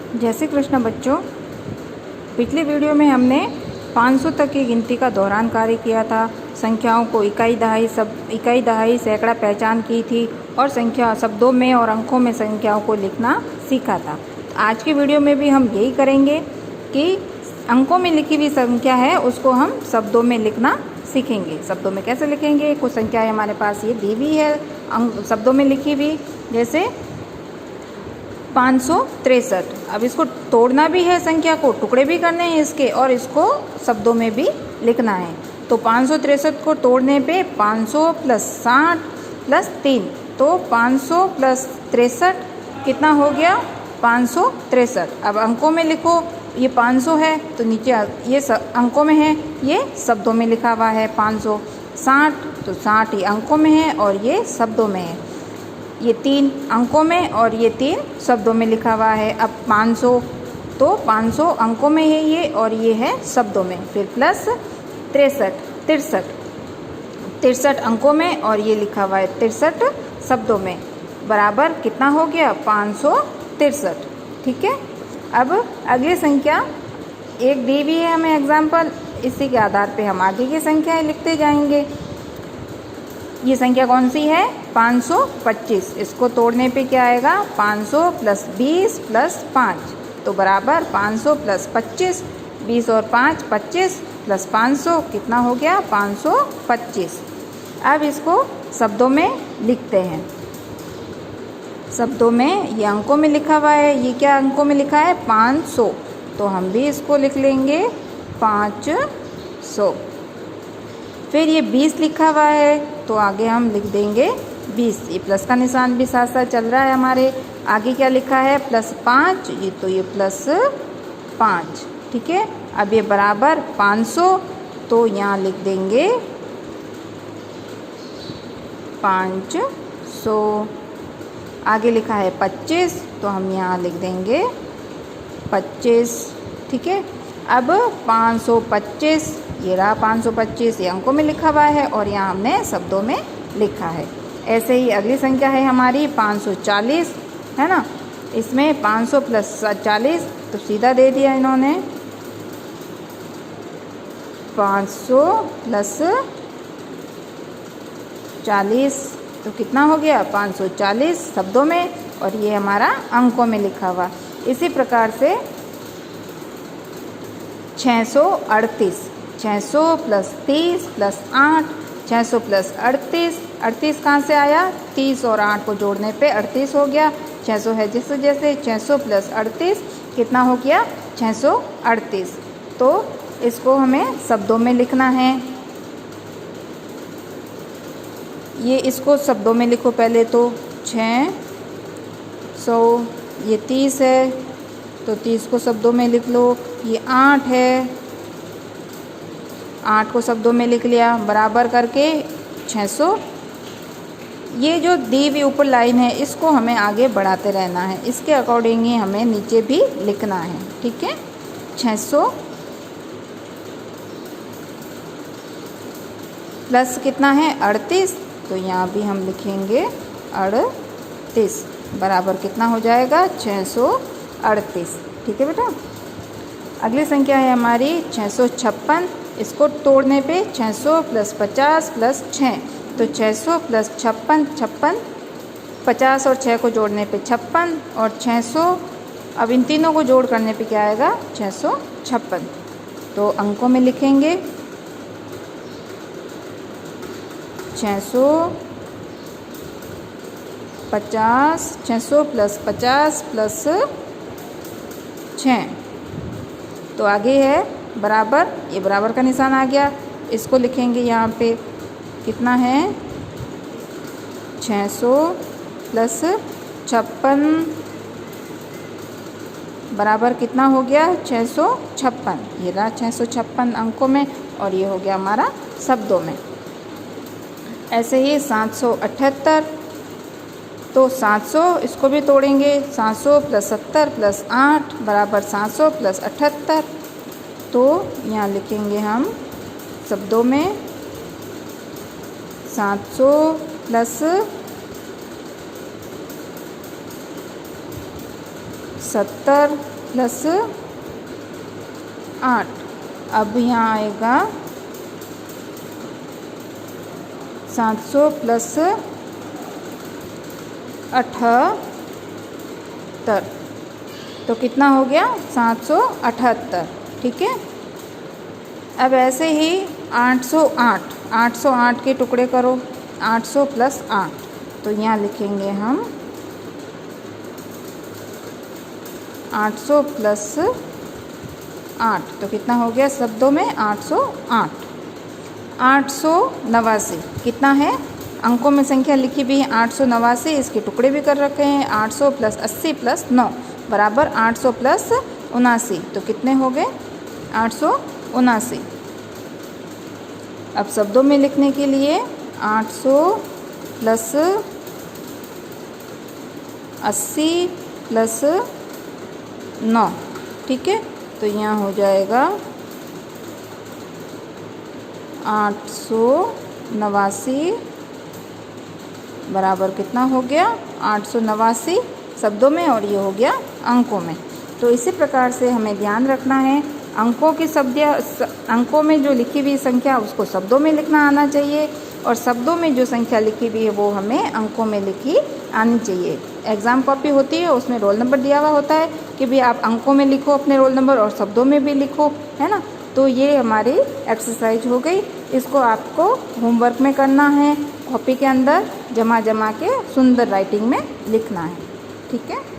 जय श्री कृष्ण बच्चों। पिछले वीडियो में हमने 500 तक की गिनती का दोहरान कार्य किया था। संख्याओं को इकाई दहाई सैकड़ा पहचान की थी और संख्या शब्दों में और अंकों में संख्याओं को लिखना सीखा था। आज की वीडियो में भी हम यही करेंगे कि अंकों में लिखी हुई संख्या है उसको हम शब्दों में लिखना सीखेंगे। शब्दों में कैसे लिखेंगे? कुछ संख्याएं हमारे पास ये दी हुई है शब्दों में लिखी हुई, जैसे 563। अब इसको तोड़ना भी है, संख्या को टुकड़े भी करने हैं इसके, और इसको शब्दों में भी लिखना है। तो 563 को तोड़ने पे 500 + 60 + 3, तो 500 + 63 कितना हो गया? 563। अब अंकों में लिखो, ये 500 है तो नीचे ये अंकों में है, ये शब्दों में लिखा हुआ है 500। 60 तो 60 ये अंकों में है और ये शब्दों में है। ये 3 अंकों में और ये 3 शब्दों में लिखा हुआ है। अब 500 तो 500 अंकों में है ये और ये है शब्दों में। फिर प्लस 63 अंकों में और ये लिखा हुआ है 63 शब्दों में, बराबर कितना हो गया? 563। ठीक है। अब अगली संख्या एक दी हुई है हमें एग्जाम्पल, इसी के आधार पे हम आगे की संख्याएं लिखते जाएंगे। ये संख्या कौन सी है? 525। इसको तोड़ने पे क्या आएगा? 500 + 20 + 5, तो बराबर 500 + 25, 20 और 5 25 + 500 कितना हो गया? 525। अब इसको शब्दों में लिखते हैं। शब्दों में ये अंकों में लिखा हुआ है, ये क्या अंकों में लिखा है? 500, तो हम भी इसको लिख लेंगे 500। फिर ये 20 लिखा हुआ है तो आगे हम लिख देंगे 20। ये प्लस का निशान भी साथ साथ चल रहा है हमारे। आगे क्या लिखा है? +5, ये तो ये +5। ठीक है। अब ये बराबर 500, तो यहाँ लिख देंगे 500। आगे लिखा है 25, तो हम यहाँ लिख देंगे 25। ठीक है। अब 525, ये रहा 525, ये अंकों में लिखा हुआ है और यहाँ हमने शब्दों में लिखा है। ऐसे ही अगली संख्या है हमारी 540, है ना। इसमें 500 + 40 तो सीधा दे दिया इन्होंने। 500 + 40 तो कितना हो गया? 540 शब्दों में और ये हमारा अंकों में लिखा हुआ। इसी प्रकार से 638, 600 + 30 + 8, 600 + 38। 38 कहाँ से आया? 30 और 8 को जोड़ने पे 38 हो गया। 600 है जैसे जैसे, 600 + 38 कितना हो गया? 638। तो इसको हमें शब्दों में लिखना है। ये इसको शब्दों में लिखो पहले तो। 600, ये 30 है तो 30 को शब्दों में लिख लो। ये 8 है, 8 को शब्दों में लिख लिया, बराबर करके 600। ये जो दी हुई ऊपर लाइन है इसको हमें आगे बढ़ाते रहना है, इसके अकॉर्डिंग ही हमें नीचे भी लिखना है। ठीक है। 600 प्लस कितना है? 38, तो यहाँ भी हम लिखेंगे 38, बराबर कितना हो जाएगा? 638। ठीक है बेटा। अगली संख्या है हमारी 656। इसको तोड़ने पे 600 + 50 + 6, तो 600 + 56, 56, 50 और 6 को जोड़ने पे 56 और 600। अब इन तीनों को जोड़ करने पे क्या आएगा? 656। तो अंकों में लिखेंगे 650, 600 + 50 + 6, तो आगे है बराबर, ये बराबर का निशान आ गया। इसको लिखेंगे यहाँ पे कितना है? 600 + 56 बराबर कितना हो गया? 656। ये रहा 656 अंकों में और ये हो गया हमारा शब्दों में। ऐसे ही 778, तो 700 इसको भी तोड़ेंगे। 700 + 70 + 8 बराबर 700 + 78, तो यहाँ लिखेंगे हम शब्दों में 700 + 70 प्लस 8। अब यहाँ आएगा 700 प्लस 78। तो कितना हो गया? 778। ठीक है। अब ऐसे ही 808 के टुकड़े करो। 800 प्लस 8, तो यहाँ लिखेंगे हम 800 प्लस 8, तो कितना हो गया शब्दों में? 808। 889 कितना है? अंकों में संख्या लिखी भी है 889, इसके टुकड़े भी कर रखे हैं। 800 प्लस 80 प्लस 9 बराबर 800 प्लस 79, तो कितने हो गए? 879। अब शब्दों में लिखने के लिए 800 प्लस 80 प्लस 9। ठीक है, तो यहाँ हो जाएगा 889 बराबर कितना हो गया? 889 शब्दों में, और ये हो गया अंकों में। तो इसी प्रकार से हमें ध्यान रखना है, अंकों की अंकों में जो लिखी हुई संख्या उसको शब्दों में लिखना आना चाहिए, और शब्दों में जो संख्या लिखी हुई है वो हमें अंकों में लिखी आनी चाहिए। एग्ज़ाम कॉपी होती है, उसमें रोल नंबर दिया हुआ होता है कि भाई आप अंकों में लिखो अपने रोल नंबर और शब्दों में भी लिखो, है ना। तो ये हमारी एक्सरसाइज हो गई। इसको आपको होमवर्क में करना है, कॉपी के अंदर जमा के सुंदर राइटिंग में लिखना है। ठीक है।